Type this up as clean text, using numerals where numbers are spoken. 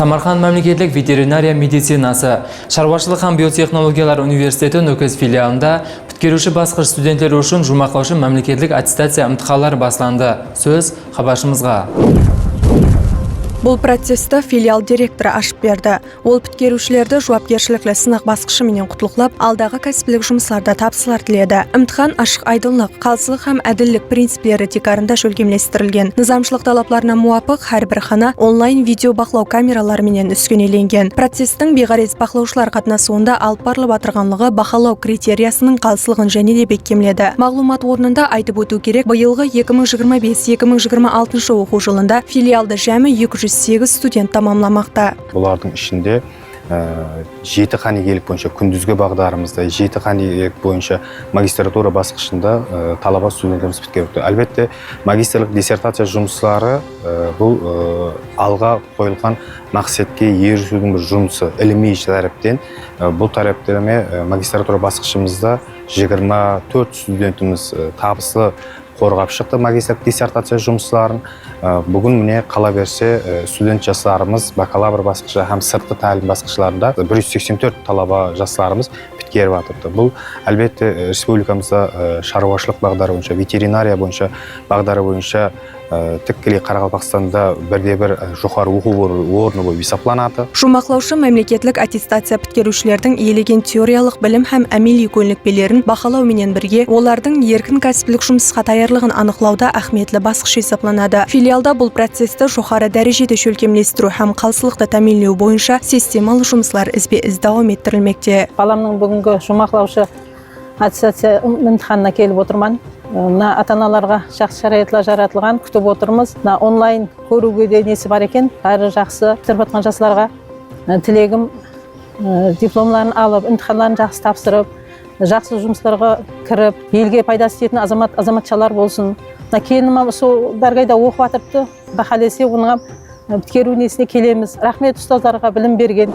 Самарқан мемлекеттік ветеринария медицинасы Шаруашылық һәм биотехнологиялар университеті Нөкес филиалында бүткеруші басқыш студенттер үшін жұмақлаушы мемлекеттік аттестация имтиханлары басланды. Сөз хабаршымызға. Бұл процесті филиал директоры ашып берді. Ол бүткерушілерді жауапкершіліклі сынақ басқышы менен құтлықлап, алдағы кәсіптік жұмысларда тапсылар тіледі. Имтихан ашық айдылық, қалсылық һәм әділдік принциптері текарында шөлгемлестірілген. Низамшылық талапларына муапық әрбір хана онлайн видео бақылау камералары менен үскөнеленген. Процестің бейғарез бақылаушылар қатынасуында алып барылып атырғанлығы бақылау критериясының қалсылығын және де бекемледі. Мағлумат орнында айтып өту керек, биылғы 2025-2026 оқу жылында филиалды жәмі 208 студент тамамламақта. Бұлардың ішінде 7 қанегелік бойынша күндізгі бағдарымызда, 7 қанегелік бойынша магистратура басқышында талаба студенттеріміз біткерді. Әлбетте, магистрлік диссертация жұмыстары бұл алға қойылған мақсатке ерісудің бір жұмысы, ілімі тараптен. Бұл тараптерме магистратура басқышымызда 24 студентіміз табысы қорғап шықты магистрлік диссертация жұмыстарын. Бүгін міне қала берсе студент жастарымыз бакалавр басқышы һәм сыртқы тәлім басқышларында 184 талаба жастарымыз біткеріп атыпты. Бұл әлбетте республикамызда шаруашылық бағдары бойынша, ветеринария бойынша бағдары бойынша тіккілей Қарақалпақстанда бірде-бір жоғары оқу орны болып есептелінеді. Жұмақлаушы мемлекеттік аттестация біткерушілердің елеген теориялық білім һәм әмели көнікпелерін бақылау менен бірге, олардың еркін кәсіптік жұмысқа даярлығын анықтауда ахметлі басқыш есептелінеді. Филиалда бұл процесті жоғары дәрежеде шөлкемлестіру һәм қалсылықты тәминлеу бойынша системалы жұмыслар ізбе-із дауам еттірілмекте. Баламның бүгінгі жұмақлаушы аттестация имтиханына келіп отырман. Ата-аналарға жақсы шарайатлар жаратылған, күтіп отырмыз. Онлайн көруге де несі бар екен, бәрі жақсы бітіріп жатқан жастарға тілегім дипломларын алып, имтиханларын жақсы тапсырып, жақсы жұмыстарға кіріп, елге пайдасы тиетін азаматшалар болсын. Келінім сол бәргайда оқып атырыпты, бақалесе оңға біткеру несіне келеміз. Рахмет ұстаздарға білім берген.